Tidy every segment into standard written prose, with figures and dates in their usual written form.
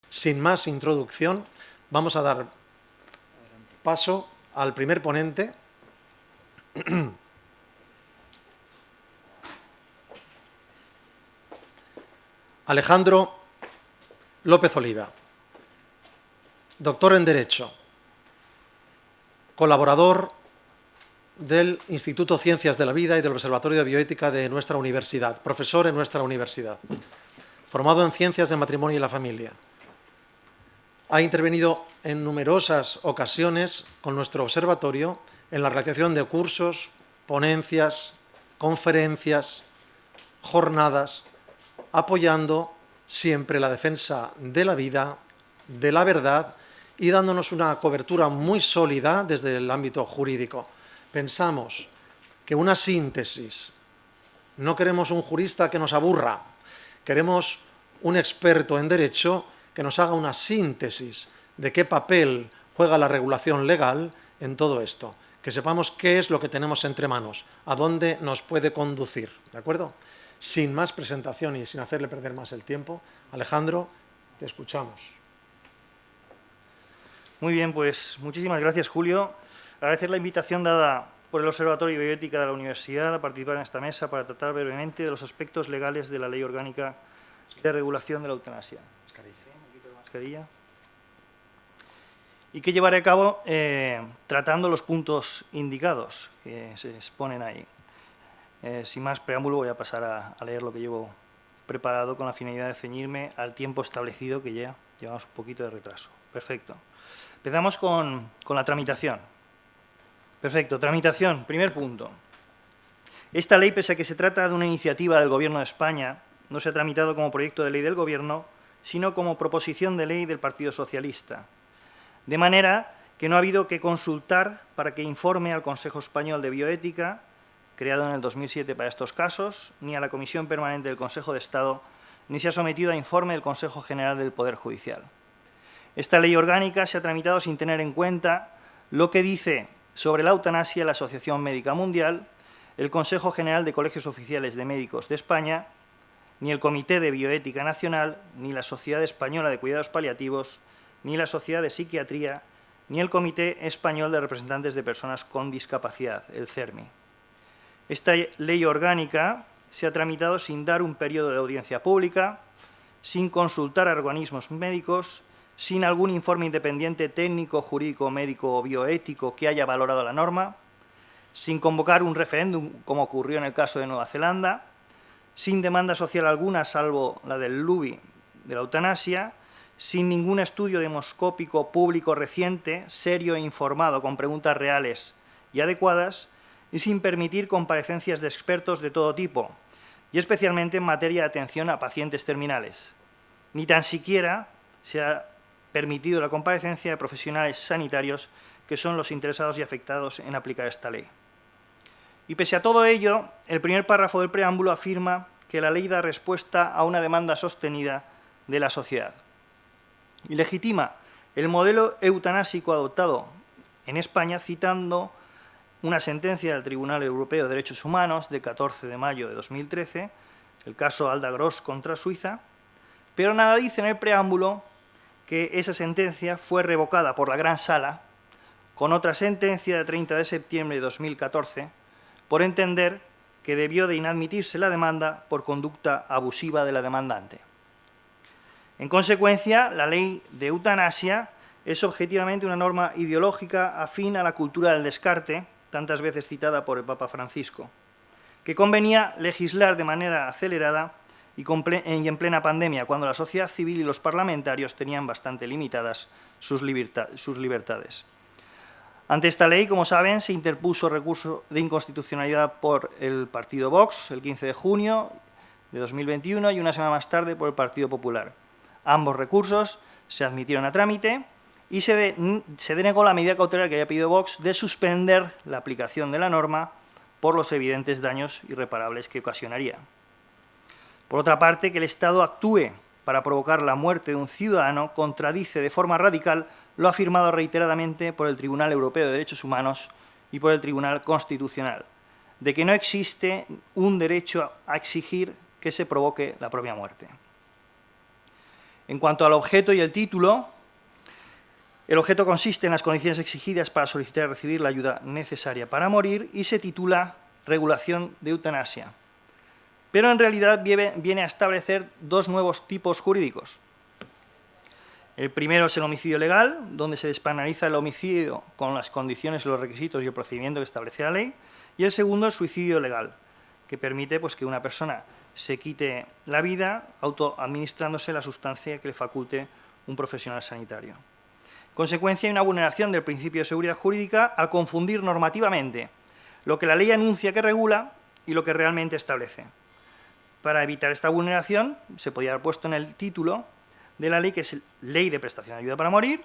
Sin más introducción, vamos a dar paso al primer ponente, Alejandro López Oliva, doctor en Derecho, colaborador del Instituto Ciencias de la Vida y del Observatorio de Bioética de nuestra universidad, profesor en nuestra universidad, formado en Ciencias del Matrimonio y la Familia. Ha intervenido en numerosas ocasiones con nuestro observatorio en la realización de cursos, ponencias, conferencias, jornadas, apoyando siempre la defensa de la vida, de la verdad y dándonos una cobertura muy sólida desde el ámbito jurídico. Pensamos que una síntesis, no queremos un jurista que nos aburra, queremos un experto en derecho que nos haga una síntesis de qué papel juega la regulación legal en todo esto, que sepamos qué es lo que tenemos entre manos, a dónde nos puede conducir, ¿de acuerdo? Sin más presentación y sin hacerle perder más el tiempo, Alejandro, te escuchamos. Muy bien, pues muchísimas gracias, Julio. Agradecer la invitación dada por el Observatorio de Bioética de la Universidad a participar en esta mesa para tratar brevemente de los aspectos legales de la Ley Orgánica de Regulación de la Eutanasia. Mascarilla. Y que llevaré a cabo tratando los puntos indicados que se exponen ahí. Sin más preámbulo, voy a pasar a leer lo que llevo preparado con la finalidad de ceñirme al tiempo establecido, que ya llevamos un poquito de retraso. Perfecto. Empezamos con la tramitación. Perfecto, tramitación, primer punto. Esta ley, pese a que se trata de una iniciativa del Gobierno de España, no se ha tramitado como proyecto de ley del Gobierno, sino como proposición de ley del Partido Socialista. De manera que no ha habido que consultar para que informe al Consejo Español de Bioética, creado en el 2007 para estos casos, ni a la Comisión Permanente del Consejo de Estado, ni se ha sometido a informe del Consejo General del Poder Judicial. Esta ley orgánica se ha tramitado sin tener en cuenta lo que dice sobre la eutanasia la Asociación Médica Mundial, el Consejo General de Colegios Oficiales de Médicos de España, ni el Comité de Bioética Nacional, ni la Sociedad Española de Cuidados Paliativos, ni la Sociedad de Psiquiatría, ni el Comité Español de Representantes de Personas con Discapacidad, el CERMI. Esta ley orgánica se ha tramitado sin dar un periodo de audiencia pública, sin consultar a organismos médicos, sin algún informe independiente técnico, jurídico, médico o bioético que haya valorado la norma, sin convocar un referéndum, como ocurrió en el caso de Nueva Zelanda, sin demanda social alguna, salvo la del lobby de la eutanasia, sin ningún estudio demoscópico público reciente, serio e informado, con preguntas reales y adecuadas, y sin permitir comparecencias de expertos de todo tipo, y especialmente en materia de atención a pacientes terminales. Ni tan siquiera se ha permitido la comparecencia de profesionales sanitarios que son los interesados y afectados en aplicar esta ley. Y pese a todo ello, el primer párrafo del preámbulo afirma que la ley da respuesta a una demanda sostenida de la sociedad y legitima el modelo eutanásico adoptado en España, citando una sentencia del Tribunal Europeo de Derechos Humanos de 14 de mayo de 2013, el caso Alda Gross contra Suiza, pero nada dice en el preámbulo que esa sentencia fue revocada por la Gran Sala con otra sentencia de 30 de septiembre de 2014 por entender que debió de inadmitirse la demanda por conducta abusiva de la demandante. En consecuencia, la ley de eutanasia es objetivamente una norma ideológica afín a la cultura del descarte, tantas veces citada por el Papa Francisco, que convenía legislar de manera acelerada y en plena pandemia, cuando la sociedad civil y los parlamentarios tenían bastante limitadas sus libertades. Ante esta ley, como saben, se interpuso recurso de inconstitucionalidad por el partido Vox el 15 de junio de 2021 y una semana más tarde por el Partido Popular. Ambos recursos se admitieron a trámite y se denegó la medida cautelar que había pedido Vox de suspender la aplicación de la norma por los evidentes daños irreparables que ocasionaría. Por otra parte, que el Estado actúe para provocar la muerte de un ciudadano contradice de forma radical lo afirmado reiteradamente por el Tribunal Europeo de Derechos Humanos y por el Tribunal Constitucional, de que no existe un derecho a exigir que se provoque la propia muerte. En cuanto al objeto y el título, el objeto consiste en las condiciones exigidas para solicitar y recibir la ayuda necesaria para morir y se titula Regulación de Eutanasia. Pero en realidad viene a establecer dos nuevos tipos jurídicos. El primero es el homicidio legal, donde se despenaliza el homicidio con las condiciones, los requisitos y el procedimiento que establece la ley. Y el segundo, el suicidio legal, que permite pues, que una persona se quite la vida autoadministrándose la sustancia que le faculte un profesional sanitario. En consecuencia, hay una vulneración del principio de seguridad jurídica al confundir normativamente lo que la ley anuncia que regula y lo que realmente establece. Para evitar esta vulneración, se podía haber puesto en el título de la ley, que es Ley de Prestación de Ayuda para Morir,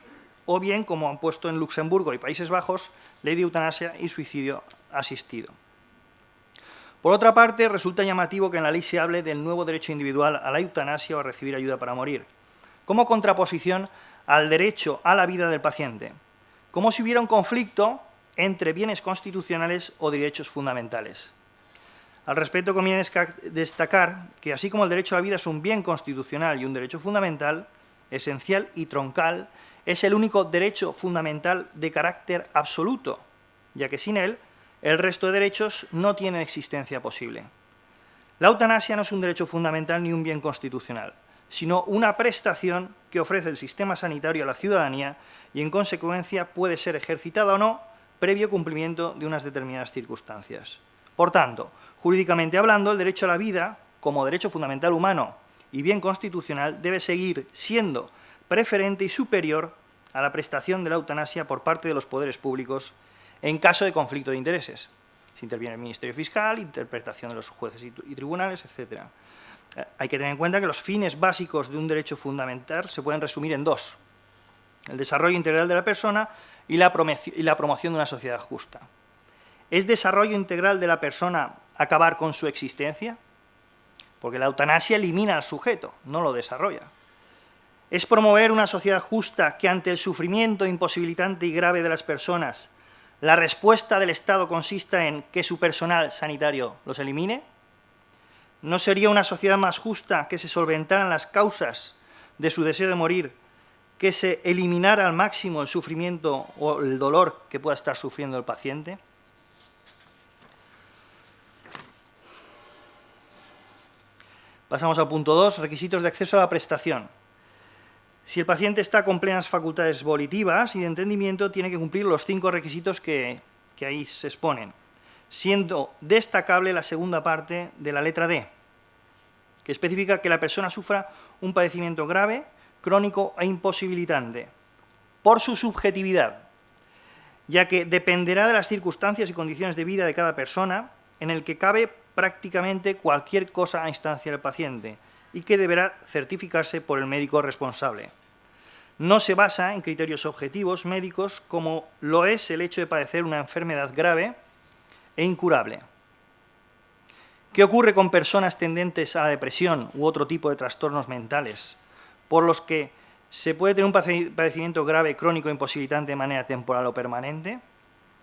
o bien, como han puesto en Luxemburgo y Países Bajos, Ley de Eutanasia y Suicidio Asistido. Por otra parte, resulta llamativo que en la ley se hable del nuevo derecho individual a la eutanasia o a recibir ayuda para morir, como contraposición al derecho a la vida del paciente, como si hubiera un conflicto entre bienes constitucionales o derechos fundamentales. Al respecto, conviene destacar que, así como el derecho a la vida es un bien constitucional y un derecho fundamental, esencial y troncal, es el único derecho fundamental de carácter absoluto, ya que sin él, el resto de derechos no tienen existencia posible. La eutanasia no es un derecho fundamental ni un bien constitucional, sino una prestación que ofrece el sistema sanitario a la ciudadanía y, en consecuencia, puede ser ejercitada o no, previo cumplimiento de unas determinadas circunstancias. Por tanto, jurídicamente hablando, el derecho a la vida, como derecho fundamental humano y bien constitucional, debe seguir siendo preferente y superior a la prestación de la eutanasia por parte de los poderes públicos en caso de conflicto de intereses. Si interviene el Ministerio Fiscal, interpretación de los jueces y tribunales, etc. Hay que tener en cuenta que los fines básicos de un derecho fundamental se pueden resumir en dos: el desarrollo integral de la persona y la promoción de una sociedad justa. ¿Es desarrollo integral de la persona acabar con su existencia? Porque la eutanasia elimina al sujeto, no lo desarrolla. ¿Es promover una sociedad justa que, ante el sufrimiento imposibilitante y grave de las personas, la respuesta del Estado consista en que su personal sanitario los elimine? ¿No sería una sociedad más justa que se solventaran las causas de su deseo de morir, que se eliminara al máximo el sufrimiento o el dolor que pueda estar sufriendo el paciente? Pasamos al punto 2, requisitos de acceso a la prestación. Si el paciente está con plenas facultades volitivas y de entendimiento, tiene que cumplir los 5 requisitos que ahí se exponen, siendo destacable la segunda parte de la letra D, que especifica que la persona sufra un padecimiento grave, crónico e imposibilitante, por su subjetividad, ya que dependerá de las circunstancias y condiciones de vida de cada persona, en el que cabe prácticamente cualquier cosa a instancia del paciente y que deberá certificarse por el médico responsable. No se basa en criterios objetivos médicos como lo es el hecho de padecer una enfermedad grave e incurable. ¿Qué ocurre con personas tendentes a la depresión u otro tipo de trastornos mentales, por los que se puede tener un padecimiento grave, crónico e imposibilitante de manera temporal o permanente?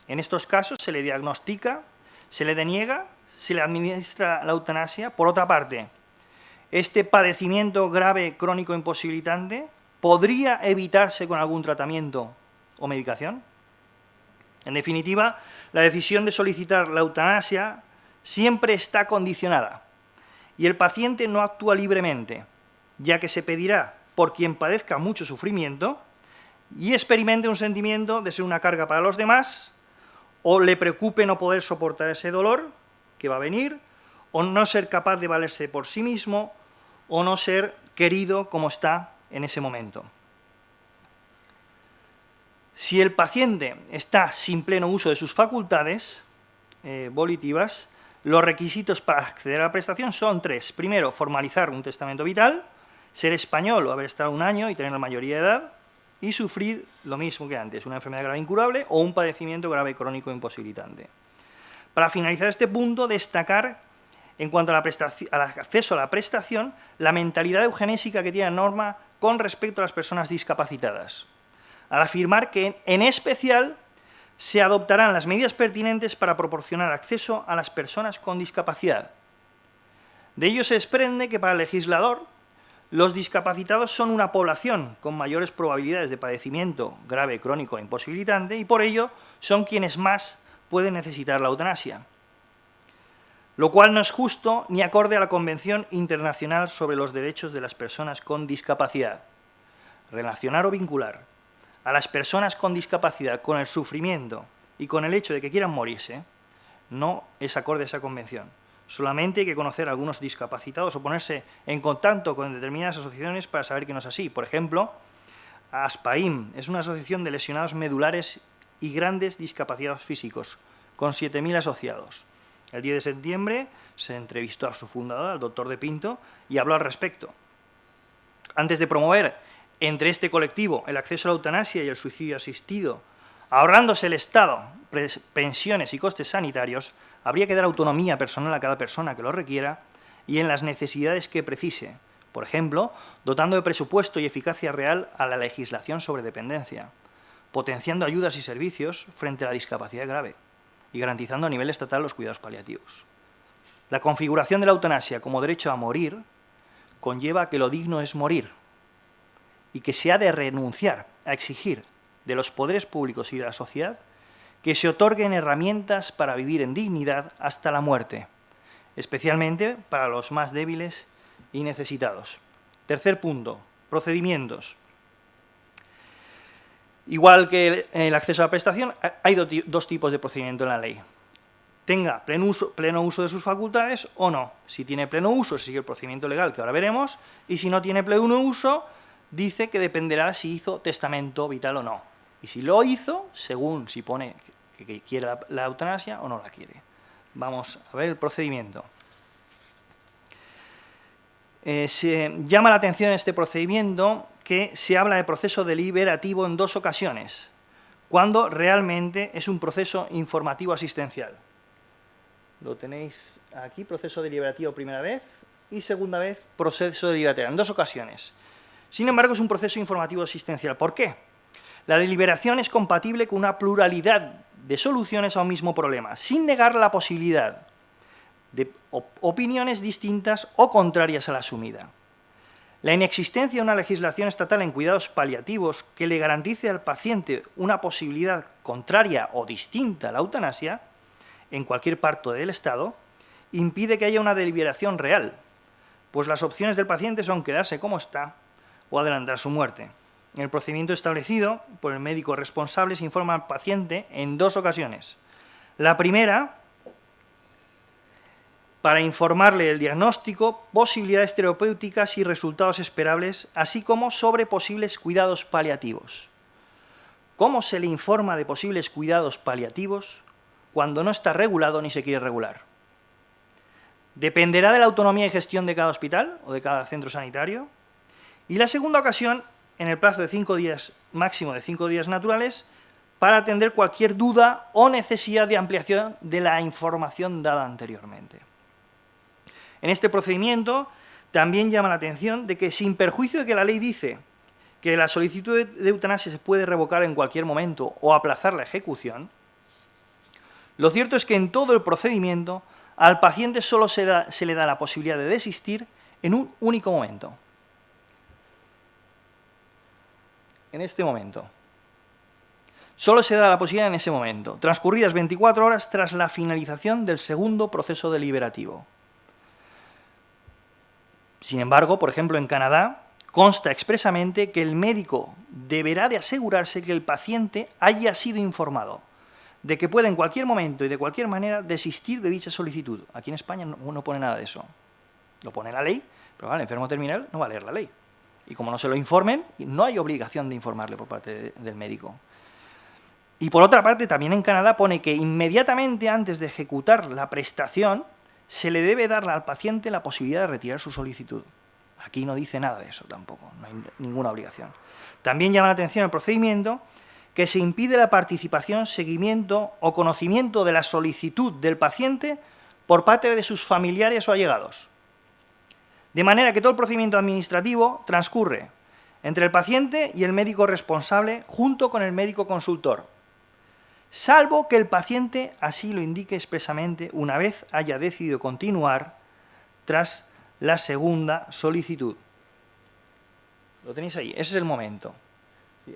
En estos casos se le diagnostica, se le deniega, se le administra la eutanasia. Por otra parte, este padecimiento grave, crónico e imposibilitante podría evitarse con algún tratamiento o medicación. En definitiva, la decisión de solicitar la eutanasia siempre está condicionada y el paciente no actúa libremente, ya que se pedirá por quien padezca mucho sufrimiento y experimente un sentimiento de ser una carga para los demás, o le preocupe no poder soportar ese dolor que va a venir, o no ser capaz de valerse por sí mismo, o no ser querido como está en ese momento. Si el paciente está sin pleno uso de sus facultades volitivas, los requisitos para acceder a la prestación son 3. Primero, formalizar un testamento vital, ser español o haber estado 1 año y tener la mayoría de edad, y sufrir lo mismo que antes, una enfermedad grave incurable o un padecimiento grave crónico imposibilitante. Para finalizar este punto, destacar, en cuanto al acceso a la prestación, la mentalidad eugenésica que tiene la norma con respecto a las personas discapacitadas, al afirmar que, en especial, se adoptarán las medidas pertinentes para proporcionar acceso a las personas con discapacidad. De ello se desprende que para el legislador Los discapacitados son una población con mayores probabilidades de padecimiento grave, crónico e imposibilitante y por ello son quienes más pueden necesitar la eutanasia, lo cual no es justo ni acorde a la Convención Internacional sobre los Derechos de las Personas con Discapacidad. Relacionar o vincular a las personas con discapacidad con el sufrimiento y con el hecho de que quieran morirse no es acorde a esa convención. Solamente hay que conocer a algunos discapacitados o ponerse en contacto con determinadas asociaciones para saber que no es así. Por ejemplo, ASPAIM es una asociación de lesionados medulares y grandes discapacitados físicos, con 7.000 asociados. El 10 de septiembre se entrevistó a su fundador, al doctor De Pinto, y habló al respecto. Antes de promover entre este colectivo el acceso a la eutanasia y el suicidio asistido, ahorrándose el Estado pensiones y costes sanitarios, habría que dar autonomía personal a cada persona que lo requiera y en las necesidades que precise. Por ejemplo, dotando de presupuesto y eficacia real a la legislación sobre dependencia, potenciando ayudas y servicios frente a la discapacidad grave y garantizando a nivel estatal los cuidados paliativos. La configuración de la eutanasia como derecho a morir conlleva que lo digno es morir y que se ha de renunciar a exigir de los poderes públicos y de la sociedad que se otorguen herramientas para vivir en dignidad hasta la muerte, especialmente para los más débiles y necesitados. Tercer punto, procedimientos. Igual que el acceso a la prestación, hay dos tipos de procedimiento en la ley. Tenga pleno uso de sus facultades o no. Si tiene pleno uso, se sigue el procedimiento legal, que ahora veremos, y si no tiene pleno uso, dice que dependerá si hizo testamento vital o no. Y si lo hizo, según si pone que quiere la eutanasia o no la quiere. Vamos a ver el procedimiento. Se llama la atención en este procedimiento que se habla de proceso deliberativo en dos ocasiones, cuando realmente es un proceso informativo asistencial. Lo tenéis aquí, proceso deliberativo primera vez y segunda vez proceso deliberativo, en dos ocasiones. Sin embargo, es un proceso informativo asistencial. ¿Por qué? La deliberación es compatible con una pluralidad de soluciones a un mismo problema, sin negar la posibilidad de opiniones distintas o contrarias a la asumida. La inexistencia de una legislación estatal en cuidados paliativos que le garantice al paciente una posibilidad contraria o distinta a la eutanasia, en cualquier parte del Estado, impide que haya una deliberación real, pues las opciones del paciente son quedarse como está o adelantar su muerte. En el procedimiento establecido por el médico responsable se informa al paciente en dos ocasiones. La primera, para informarle del diagnóstico, posibilidades terapéuticas y resultados esperables, así como sobre posibles cuidados paliativos. ¿Cómo se le informa de posibles cuidados paliativos cuando no está regulado ni se quiere regular? Dependerá de la autonomía y gestión de cada hospital o de cada centro sanitario. Y la segunda ocasión, en el plazo de 5 días, máximo de 5 días naturales, para atender cualquier duda o necesidad de ampliación de la información dada anteriormente. En este procedimiento también llama la atención de que, sin perjuicio de que la ley dice que la solicitud de eutanasia se puede revocar en cualquier momento o aplazar la ejecución, lo cierto es que en todo el procedimiento al paciente solo se le da la posibilidad de desistir en un único momento. En este momento. Solo se da la posibilidad en ese momento, transcurridas 24 horas tras la finalización del segundo proceso deliberativo. Sin embargo, por ejemplo, en Canadá, consta expresamente que el médico deberá de asegurarse que el paciente haya sido informado de que puede en cualquier momento y de cualquier manera desistir de dicha solicitud. Aquí en España no pone nada de eso. Lo pone la ley, pero el enfermo terminal no va a leer la ley. Y como no se lo informen, no hay obligación de informarle por parte del médico. Y por otra parte, también en Canadá pone que inmediatamente antes de ejecutar la prestación, se le debe dar al paciente la posibilidad de retirar su solicitud. Aquí no dice nada de eso tampoco, no hay ninguna obligación. También llama la atención el procedimiento que se impide la participación, seguimiento o conocimiento de la solicitud del paciente por parte de sus familiares o allegados. De manera que todo el procedimiento administrativo transcurre entre el paciente y el médico responsable junto con el médico consultor, salvo que el paciente así lo indique expresamente una vez haya decidido continuar tras la segunda solicitud. Lo tenéis ahí, ese es el momento.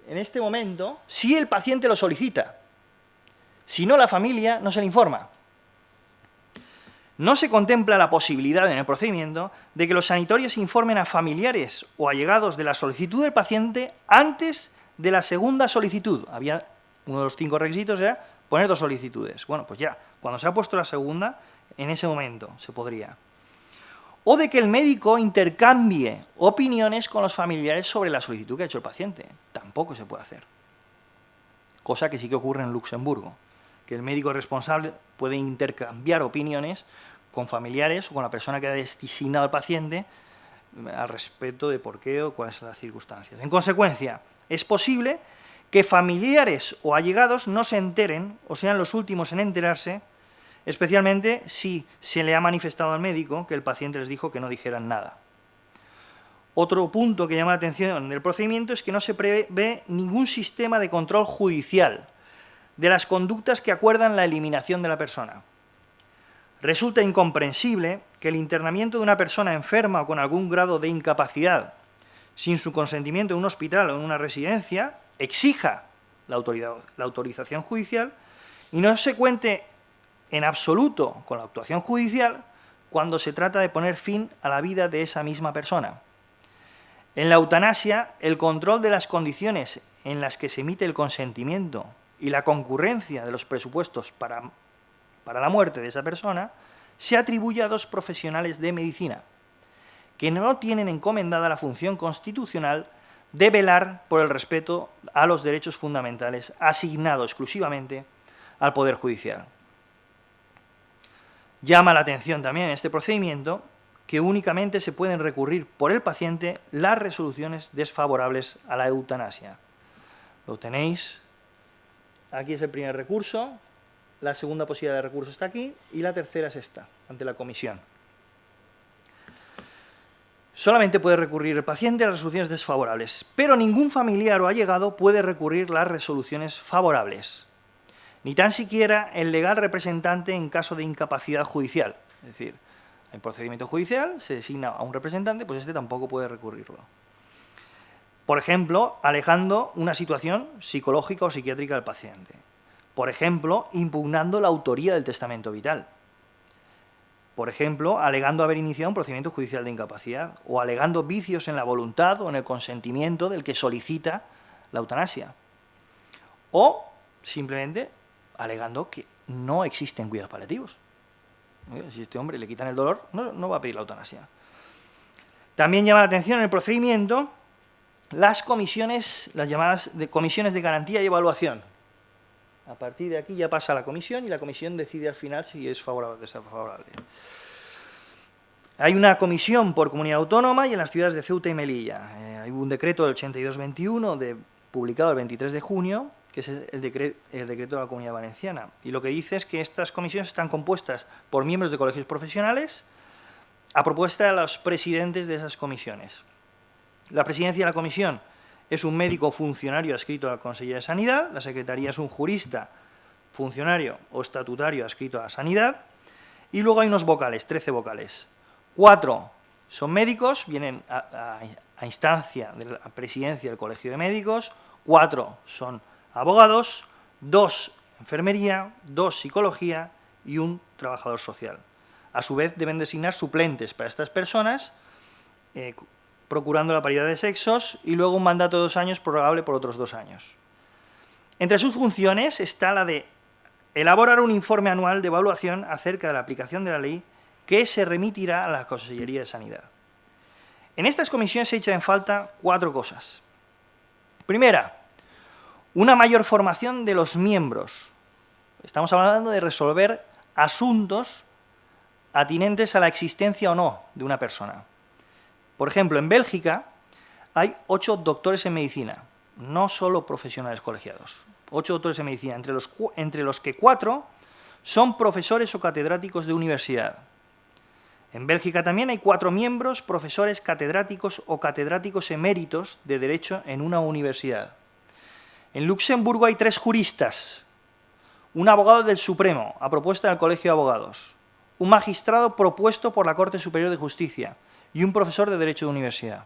En este momento, si el paciente lo solicita, si no, la familia no se le informa. No se contempla la posibilidad en el procedimiento de que los sanatorios informen a familiares o allegados de la solicitud del paciente antes de la segunda solicitud. Había uno de los 5 requisitos, era poner 2 solicitudes. Bueno, pues ya, cuando se ha puesto la segunda, en ese momento se podría. O de que el médico intercambie opiniones con los familiares sobre la solicitud que ha hecho el paciente. Tampoco se puede hacer. Cosa que sí que ocurre en Luxemburgo, que el médico responsable puede intercambiar opiniones con familiares o con la persona que ha designado al paciente al respecto de por qué o cuáles son las circunstancias. En consecuencia, es posible que familiares o allegados no se enteren o sean los últimos en enterarse, especialmente si se le ha manifestado al médico que el paciente les dijo que no dijeran nada. Otro punto que llama la atención del procedimiento es que no se prevé ningún sistema de control judicial de las conductas que acuerdan la eliminación de la persona. Resulta incomprensible que el internamiento de una persona enferma o con algún grado de incapacidad, sin su consentimiento en un hospital o en una residencia, exija la autorización judicial y no se cuente en absoluto con la actuación judicial cuando se trata de poner fin a la vida de esa misma persona. En la eutanasia, el control de las condiciones en las que se emite el consentimiento y la concurrencia de los presupuestos para la muerte de esa persona se atribuye a 2 profesionales de medicina, que no tienen encomendada la función constitucional de velar por el respeto a los derechos fundamentales asignado exclusivamente al Poder Judicial. Llama la atención también en este procedimiento que únicamente se pueden recurrir por el paciente las resoluciones desfavorables a la eutanasia. Lo tenéis. Aquí es el primer recurso, la segunda posibilidad de recurso está aquí y la tercera es esta, ante la comisión. Solamente puede recurrir el paciente a las resoluciones desfavorables, pero ningún familiar o allegado puede recurrir las resoluciones favorables, ni tan siquiera el legal representante en caso de incapacidad judicial. Es decir, en procedimiento judicial se designa a un representante, pues este tampoco puede recurrirlo. Por ejemplo, alegando una situación psicológica o psiquiátrica del paciente. Por ejemplo, impugnando la autoría del testamento vital. Por ejemplo, alegando haber iniciado un procedimiento judicial de incapacidad o alegando vicios en la voluntad o en el consentimiento del que solicita la eutanasia. O simplemente alegando que no existen cuidados paliativos. Si a este hombre le quitan el dolor, no va a pedir la eutanasia. También llama la atención en el procedimiento las comisiones, las llamadas comisiones de garantía y evaluación. A partir de aquí ya pasa a la comisión y la comisión decide al final si es favorable o desfavorable. Hay una comisión por comunidad autónoma y en las ciudades de Ceuta y Melilla. Hay un decreto del 82-21 publicado el 23 de junio, que es el decreto de la Comunidad Valenciana. Y lo que dice es que estas comisiones están compuestas por miembros de colegios profesionales a propuesta de los presidentes de esas comisiones. La presidencia de la comisión es un médico funcionario adscrito a la Consellería de Sanidad, la secretaría es un jurista funcionario o estatutario adscrito a la Sanidad, y luego hay unos vocales, 13 vocales. 4 son médicos, vienen a instancia de la presidencia del Colegio de Médicos, 4 son abogados, 2 enfermería, 2 psicología y 1 trabajador social. A su vez deben designar suplentes para estas personas, procurando la paridad de sexos, y luego un mandato de 2 años prorrogable por otros 2 años. Entre sus funciones está la de elaborar un informe anual de evaluación acerca de la aplicación de la ley que se remitirá a la Consellería de Sanidad. En estas comisiones se echan en falta 4 cosas. Primera, una mayor formación de los miembros. Estamos hablando de resolver asuntos atinentes a la existencia o no de una persona. Por ejemplo, en Bélgica hay 8 doctores en medicina, no solo profesionales colegiados. 8 doctores en medicina, entre los que 4 son profesores o catedráticos de universidad. En Bélgica también hay 4 miembros, profesores catedráticos o catedráticos eméritos de Derecho en una universidad. En Luxemburgo hay 3 juristas, un abogado del Supremo, a propuesta del Colegio de Abogados, un magistrado propuesto por la Corte Superior de Justicia y un profesor de Derecho de Universidad.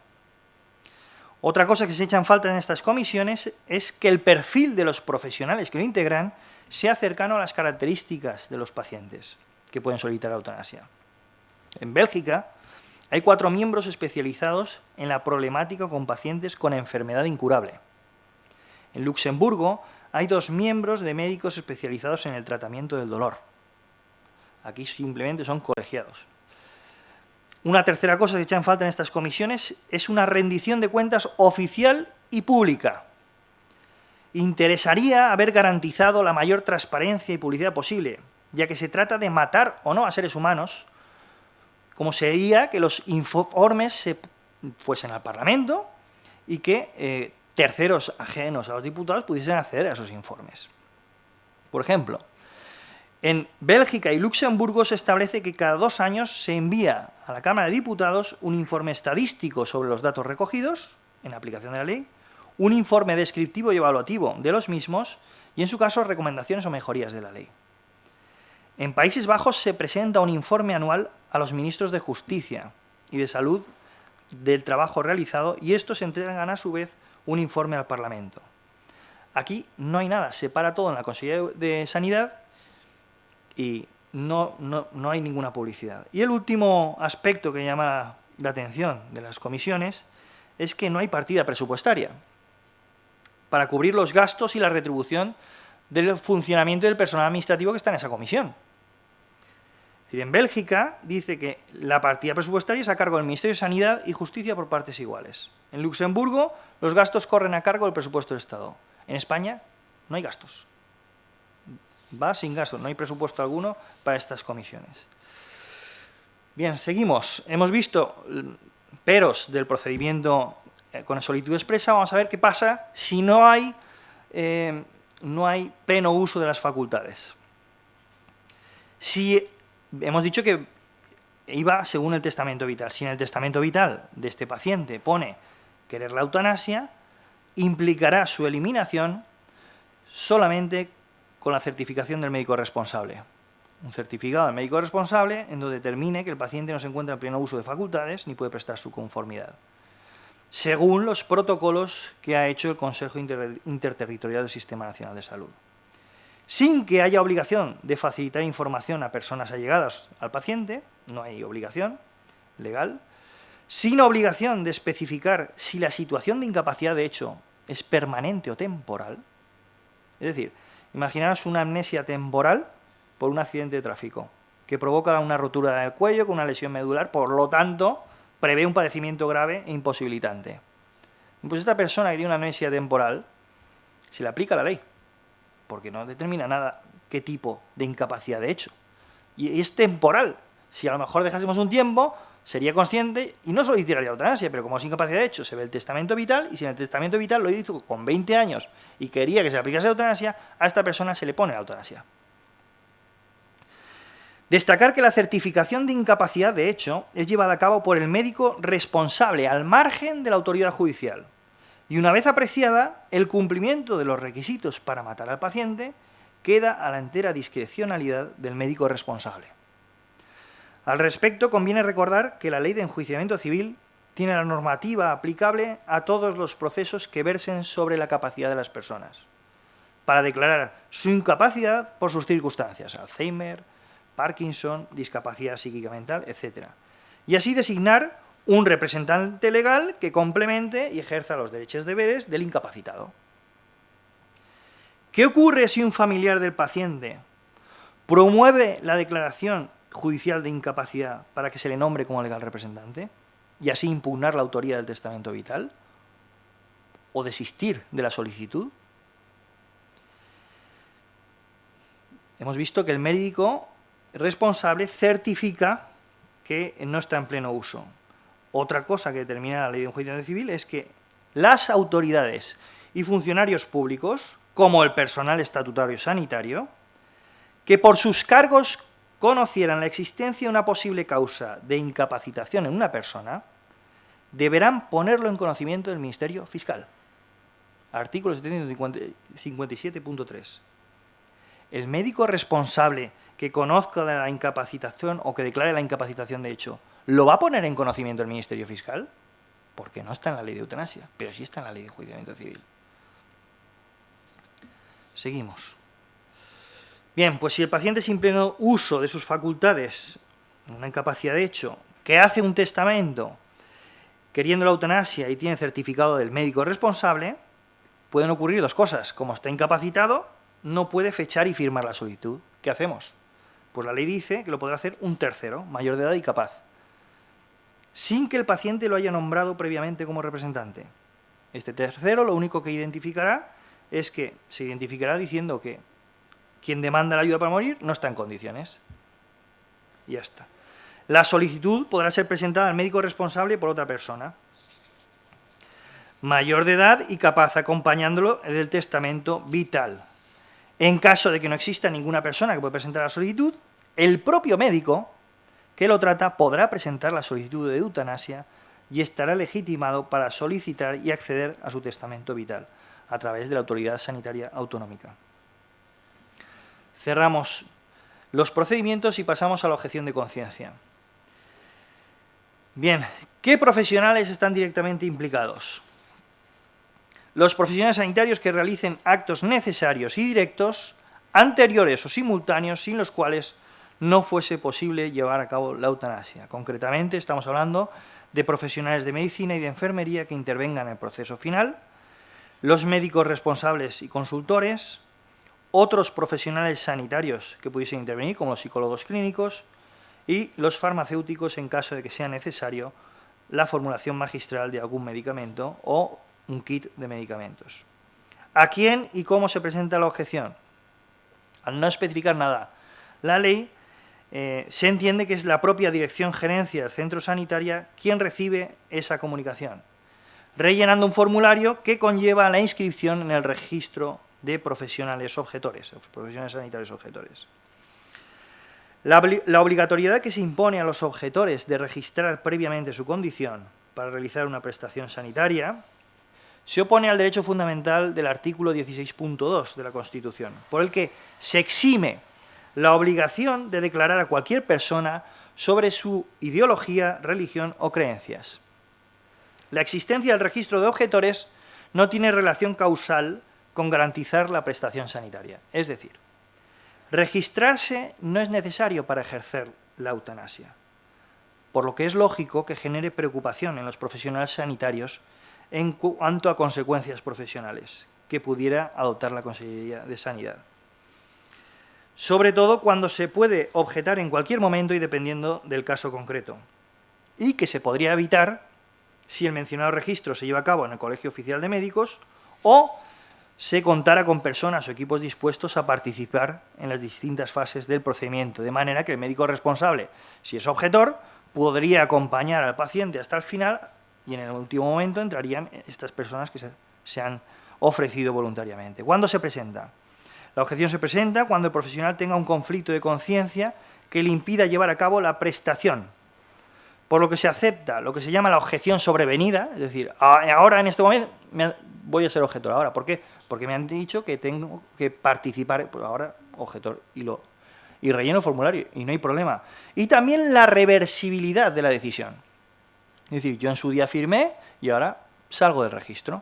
Otra cosa que se echa en falta en estas comisiones es que el perfil de los profesionales que lo integran sea cercano a las características de los pacientes que pueden solicitar la eutanasia. En Bélgica hay 4 miembros especializados en la problemática con pacientes con enfermedad incurable. En Luxemburgo hay 2 miembros de médicos especializados en el tratamiento del dolor. Aquí simplemente son colegiados. Una tercera cosa que echa en falta en estas comisiones es una rendición de cuentas oficial y pública. Interesaría haber garantizado la mayor transparencia y publicidad posible, ya que se trata de matar o no a seres humanos, como sería que los informes se fuesen al Parlamento y que terceros ajenos a los diputados pudiesen acceder a esos informes. Por ejemplo, en Bélgica y Luxemburgo se establece que cada 2 años se envía a la Cámara de Diputados un informe estadístico sobre los datos recogidos en aplicación de la ley, un informe descriptivo y evaluativo de los mismos y, en su caso, recomendaciones o mejorías de la ley. En Países Bajos se presenta un informe anual a los ministros de Justicia y de Salud del trabajo realizado y estos entregan a su vez un informe al Parlamento. Aquí no hay nada, se para todo en la Consejería de Sanidad y no hay ninguna publicidad. Y el último aspecto que llama la atención de las comisiones es que no hay partida presupuestaria para cubrir los gastos y la retribución del funcionamiento del personal administrativo que está en esa comisión. Es decir, en Bélgica dice que la partida presupuestaria es a cargo del Ministerio de Sanidad y Justicia por partes iguales. En Luxemburgo los gastos corren a cargo del presupuesto del Estado. En España no hay gastos. Va sin gasto, no hay presupuesto alguno para estas comisiones. Bien, seguimos. Hemos visto peros del procedimiento con solicitud expresa. Vamos a ver qué pasa si no hay pleno uso de las facultades. Si hemos dicho que iba según el testamento vital. Si en el testamento vital de este paciente pone querer la eutanasia, implicará su eliminación solamente con la certificación del médico responsable. Un certificado del médico responsable en donde determine que el paciente no se encuentra en pleno uso de facultades ni puede prestar su conformidad, según los protocolos que ha hecho el Consejo Interterritorial del Sistema Nacional de Salud. Sin que haya obligación de facilitar información a personas allegadas al paciente, no hay obligación legal, sin obligación de especificar si la situación de incapacidad de hecho es permanente o temporal, es decir, imaginaos una amnesia temporal por un accidente de tráfico que provoca una rotura del cuello con una lesión medular, por lo tanto, prevé un padecimiento grave e imposibilitante. Pues esta persona que tiene una amnesia temporal, se le aplica la ley, porque no determina nada qué tipo de incapacidad de hecho. Y es temporal. Si a lo mejor dejásemos un tiempo, sería consciente y no solicitaría eutanasia, pero como es incapacidad de hecho, se ve el testamento vital, y si en el testamento vital lo hizo con 20 años y quería que se le aplicase la eutanasia, a esta persona se le pone la eutanasia. Destacar que la certificación de incapacidad de hecho es llevada a cabo por el médico responsable al margen de la autoridad judicial. Y una vez apreciada, el cumplimiento de los requisitos para matar al paciente queda a la entera discrecionalidad del médico responsable. Al respecto, conviene recordar que la Ley de Enjuiciamiento Civil tiene la normativa aplicable a todos los procesos que versen sobre la capacidad de las personas, para declarar su incapacidad por sus circunstancias, Alzheimer, Parkinson, discapacidad psíquica mental, etc. Y así designar un representante legal que complemente y ejerza los derechos y deberes del incapacitado. ¿Qué ocurre si un familiar del paciente promueve la declaración judicial de incapacidad para que se le nombre como legal representante y así impugnar la autoría del testamento vital o desistir de la solicitud? Hemos visto que el médico responsable certifica que no está en pleno uso. Otra cosa que determina la Ley de Enjuiciamiento Civil es que las autoridades y funcionarios públicos, como el personal estatutario sanitario, que por sus cargos conocieran la existencia de una posible causa de incapacitación en una persona, deberán ponerlo en conocimiento del Ministerio Fiscal. Artículo 757.3. El médico responsable que conozca de la incapacitación o que declare la incapacitación de hecho, ¿lo va a poner en conocimiento el Ministerio Fiscal? porque no está en la ley de eutanasia, pero sí está en la ley de enjuiciamiento civil. Seguimos. Bien, pues si el paciente sin pleno uso de sus facultades, una incapacidad de hecho, que hace un testamento queriendo la eutanasia y tiene certificado del médico responsable, pueden ocurrir dos cosas. Como está incapacitado, no puede fechar y firmar la solicitud. ¿Qué hacemos? Pues la ley dice que lo podrá hacer un tercero, mayor de edad y capaz, sin que el paciente lo haya nombrado previamente como representante. Este tercero lo único que identificará es que se identificará diciendo que quien demanda la ayuda para morir no está en condiciones. Y ya está. La solicitud podrá ser presentada al médico responsable por otra persona, mayor de edad y capaz, acompañándolo del testamento vital. En caso de que no exista ninguna persona que pueda presentar la solicitud, el propio médico que lo trata podrá presentar la solicitud de eutanasia y estará legitimado para solicitar y acceder a su testamento vital a través de la autoridad sanitaria autonómica. Cerramos los procedimientos y pasamos a la objeción de conciencia. Bien, ¿qué profesionales están directamente implicados? Los profesionales sanitarios que realicen actos necesarios y directos, anteriores o simultáneos, sin los cuales no fuese posible llevar a cabo la eutanasia. Concretamente, estamos hablando de profesionales de medicina y de enfermería que intervengan en el proceso final, los médicos responsables y consultores, otros profesionales sanitarios que pudiesen intervenir, como los psicólogos clínicos, y los farmacéuticos en caso de que sea necesario la formulación magistral de algún medicamento o un kit de medicamentos. ¿A quién y cómo se presenta la objeción? Al no especificar nada, la ley se entiende que es la propia dirección gerencia del centro sanitario quien recibe esa comunicación, rellenando un formulario que conlleva la inscripción en el registro de profesionales objetores, profesionales sanitarios objetores. La obligatoriedad que se impone a los objetores de registrar previamente su condición para realizar una prestación sanitaria se opone al derecho fundamental del artículo 16.2 de la Constitución, por el que se exime la obligación de declarar a cualquier persona sobre su ideología, religión o creencias. La existencia del registro de objetores no tiene relación causal con garantizar la prestación sanitaria. Es decir, registrarse no es necesario para ejercer la eutanasia, por lo que es lógico que genere preocupación en los profesionales sanitarios en cuanto a consecuencias profesionales que pudiera adoptar la Consejería de Sanidad. Sobre todo cuando se puede objetar en cualquier momento y dependiendo del caso concreto, y que se podría evitar si el mencionado registro se lleva a cabo en el Colegio Oficial de Médicos o se contara con personas o equipos dispuestos a participar en las distintas fases del procedimiento, de manera que el médico responsable, si es objetor, podría acompañar al paciente hasta el final y en el último momento entrarían estas personas que se han ofrecido voluntariamente. ¿Cuándo se presenta? La objeción se presenta cuando el profesional tenga un conflicto de conciencia que le impida llevar a cabo la prestación, por lo que se acepta lo que se llama la objeción sobrevenida, es decir, ahora en este momento voy a ser objetor. ¿Ahora por qué? Porque me han dicho que tengo que participar, pues ahora objetor y relleno el formulario y no hay problema. Y también la reversibilidad de la decisión. Es decir, yo en su día firmé y ahora salgo del registro.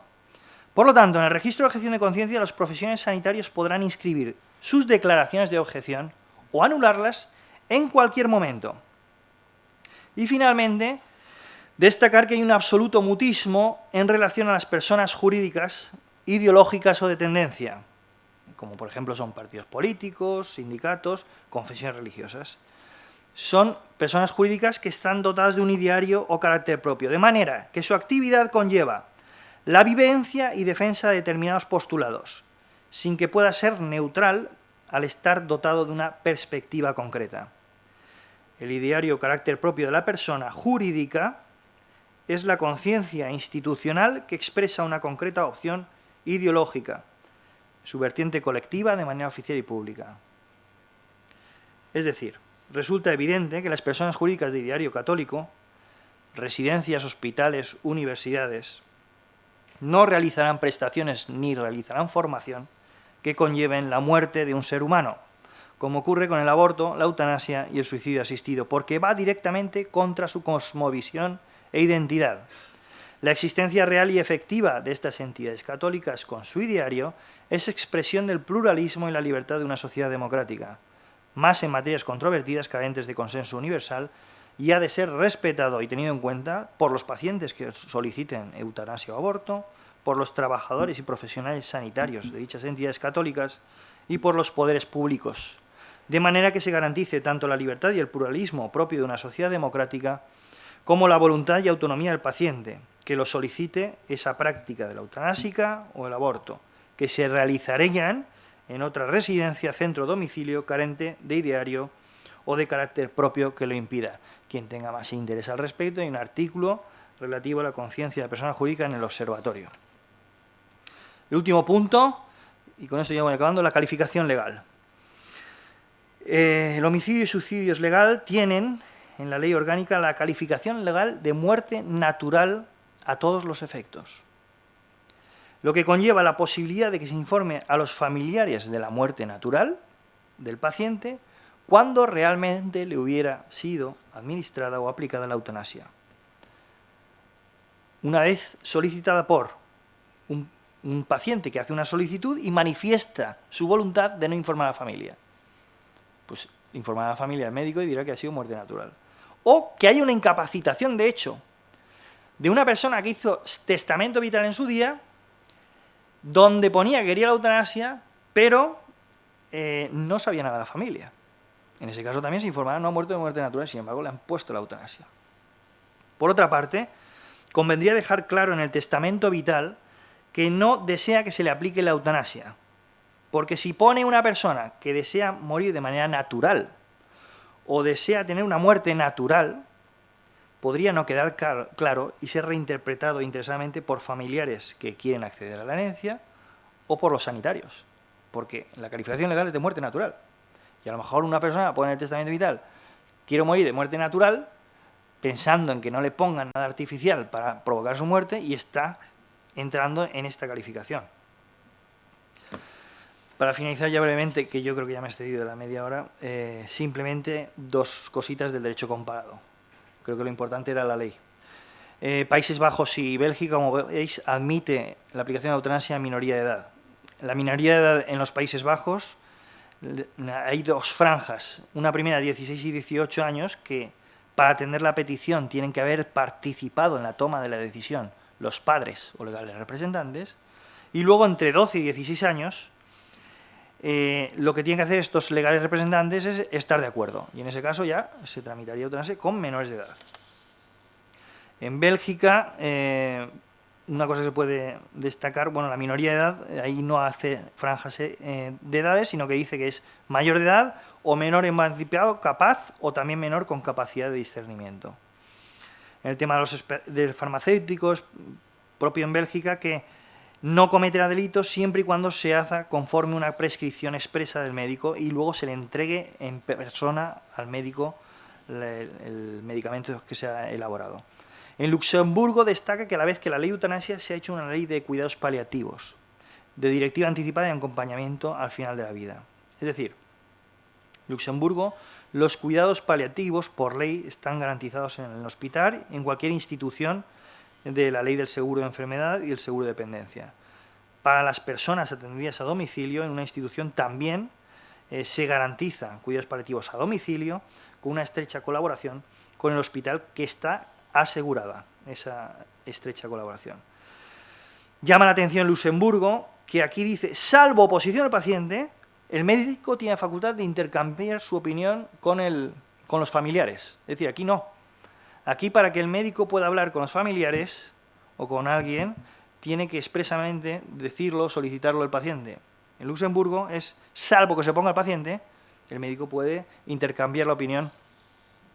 Por lo tanto, en el registro de objeción de conciencia los profesionales sanitarios podrán inscribir sus declaraciones de objeción o anularlas en cualquier momento. Y finalmente, destacar que hay un absoluto mutismo en relación a las personas jurídicas, ideológicas o de tendencia, como por ejemplo son partidos políticos, sindicatos, confesiones religiosas. Son personas jurídicas que están dotadas de un ideario o carácter propio, de manera que su actividad conlleva la vivencia y defensa de determinados postulados, sin que pueda ser neutral al estar dotado de una perspectiva concreta. El ideario o carácter propio de la persona jurídica es la conciencia institucional que expresa una concreta opción ideológica, su vertiente colectiva de manera oficial y pública. Es decir, resulta evidente que las personas jurídicas de ideario católico, residencias, hospitales, universidades, no realizarán prestaciones ni realizarán formación que conlleven la muerte de un ser humano, como ocurre con el aborto, la eutanasia y el suicidio asistido, porque va directamente contra su cosmovisión e identidad. La existencia real y efectiva de estas entidades católicas con su ideario es expresión del pluralismo y la libertad de una sociedad democrática, más en materias controvertidas carentes de consenso universal, y ha de ser respetado y tenido en cuenta por los pacientes que soliciten eutanasia o aborto, por los trabajadores y profesionales sanitarios de dichas entidades católicas y por los poderes públicos, de manera que se garantice tanto la libertad y el pluralismo propio de una sociedad democrática como la voluntad y autonomía del paciente, que lo solicite esa práctica de la eutanásica o el aborto, que se realizarían en otra residencia, centro o domicilio carente de ideario o de carácter propio que lo impida. Quien tenga más interés al respecto, hay un artículo relativo a la conciencia de la persona jurídica en el observatorio. El último punto, y con esto ya voy acabando, la calificación legal. El homicidio y suicidio legal tienen en la ley orgánica la calificación legal de muerte natural a todos los efectos, lo que conlleva la posibilidad de que se informe a los familiares de la muerte natural del paciente cuando realmente le hubiera sido administrada o aplicada la eutanasia, una vez solicitada por un paciente que hace una solicitud y manifiesta su voluntad de no informar a la familia. Pues informará a la familia al médico y dirá que ha sido muerte natural. O que haya una incapacitación, de hecho, de una persona que hizo testamento vital en su día, donde ponía que quería la eutanasia, pero no sabía nada de la familia. En ese caso también se informará, no ha muerto de muerte natural, sin embargo le han puesto la eutanasia. Por otra parte, convendría dejar claro en el testamento vital que no desea que se le aplique la eutanasia, porque si pone una persona que desea morir de manera natural o desea tener una muerte natural, podría no quedar claro y ser reinterpretado interesadamente por familiares que quieren acceder a la herencia o por los sanitarios, porque la calificación legal es de muerte natural. Y a lo mejor una persona pone en el testamento vital, quiero morir de muerte natural, pensando en que no le pongan nada artificial para provocar su muerte, y está entrando en esta calificación. Para finalizar ya brevemente, que yo creo que ya me he excedido de la media hora, simplemente dos cositas del derecho comparado. Creo que lo importante era la ley. Países Bajos y Bélgica, como veis, admite la aplicación de la eutanasia a minoría de edad. La minoría de edad en los Países Bajos hay dos franjas. Una primera, 16 y 18 años, que para atender la petición tienen que haber participado en la toma de la decisión los padres o legales representantes. Y luego, entre 12 y 16 años, lo que tienen que hacer estos legales representantes es estar de acuerdo, y en ese caso ya se tramitaría eutanasia con menores de edad. En Bélgica, una cosa que se puede destacar, bueno, la minoría de edad, ahí no hace franjas de edades, sino que dice que es mayor de edad o menor emancipado, capaz, o también menor con capacidad de discernimiento. En el tema de los farmacéuticos, propio en Bélgica, que no cometerá delitos siempre y cuando se haga conforme una prescripción expresa del médico y luego se le entregue en persona al médico el medicamento que se ha elaborado. En Luxemburgo destaca que a la vez que la ley de eutanasia se ha hecho una ley de cuidados paliativos, de directiva anticipada y acompañamiento al final de la vida. Es decir, Luxemburgo, los cuidados paliativos por ley están garantizados en el hospital, en cualquier institución de la ley del seguro de enfermedad y el seguro de dependencia. Para las personas atendidas a domicilio, en una institución también se garantiza cuidados paliativos a domicilio con una estrecha colaboración con el hospital, que está asegurada esa estrecha colaboración. Llama la atención Luxemburgo que aquí dice, salvo oposición del paciente, el médico tiene facultad de intercambiar su opinión con los familiares. Es decir, aquí no. Aquí, para que el médico pueda hablar con los familiares o con alguien, tiene que expresamente decirlo, solicitarlo el paciente. En Luxemburgo es, salvo que se ponga el paciente, el médico puede intercambiar la opinión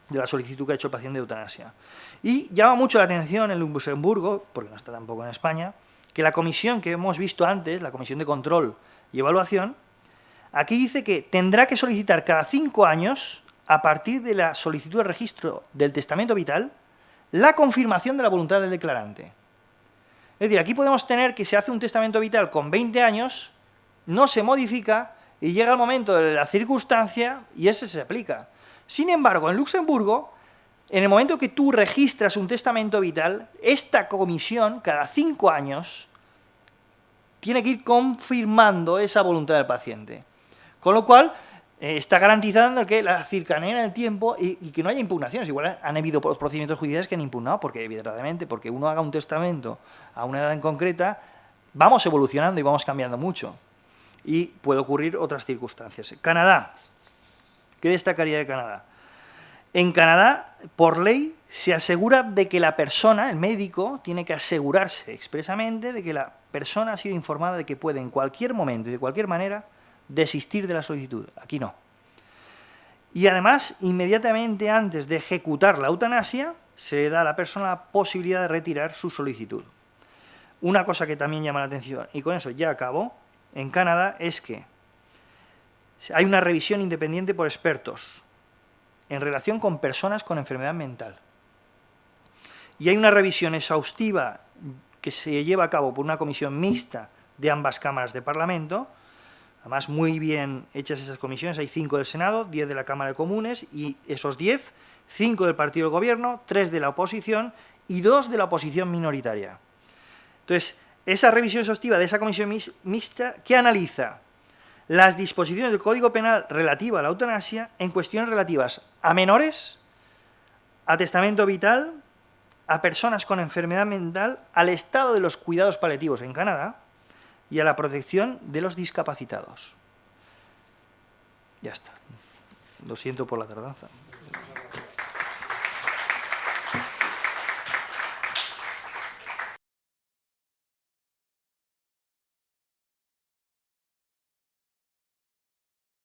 de la solicitud que ha hecho el paciente de eutanasia. Y llama mucho la atención en Luxemburgo, porque no está tampoco en España, que la comisión que hemos visto antes, la comisión de control y evaluación, aquí dice que tendrá que solicitar cada 5 años, a partir de la solicitud de registro del testamento vital, la confirmación de la voluntad del declarante. Es decir, aquí podemos tener que se hace un testamento vital con 20 años, no se modifica y llega el momento de la circunstancia y ese se aplica. Sin embargo, en Luxemburgo, en el momento que tú registras un testamento vital, esta comisión, cada 5 años, tiene que ir confirmando esa voluntad del paciente. Con lo cual, está garantizando que la cercanía en el tiempo y que no haya impugnaciones. Igual han habido procedimientos judiciales que han impugnado, porque evidentemente, porque uno haga un testamento a una edad en concreta, vamos evolucionando y vamos cambiando mucho. Y puede ocurrir otras circunstancias. Canadá. ¿Qué destacaría de Canadá? En Canadá, por ley, se asegura de que la persona, el médico, tiene que asegurarse expresamente de que la persona ha sido informada de que puede en cualquier momento y de cualquier manera desistir de la solicitud. Aquí no. Y además, inmediatamente antes de ejecutar la eutanasia, se da a la persona la posibilidad de retirar su solicitud. Una cosa que también llama la atención, y con eso ya acabo, en Canadá, es que hay una revisión independiente por expertos en relación con personas con enfermedad mental. Y hay una revisión exhaustiva que se lleva a cabo por una comisión mixta de ambas cámaras de Parlamento, además muy bien hechas esas comisiones, hay 5 del Senado, 10 de la Cámara de Comunes, y esos 10, 5 del partido del Gobierno, 3 de la oposición y 2 de la oposición minoritaria. Entonces, esa revisión exhaustiva de esa comisión mixta, ¿qué analiza? Las disposiciones del Código Penal relativa a la eutanasia en cuestiones relativas a menores, a testamento vital, a personas con enfermedad mental, al estado de los cuidados paliativos en Canadá y a la protección de los discapacitados. Ya está. Lo siento por la tardanza.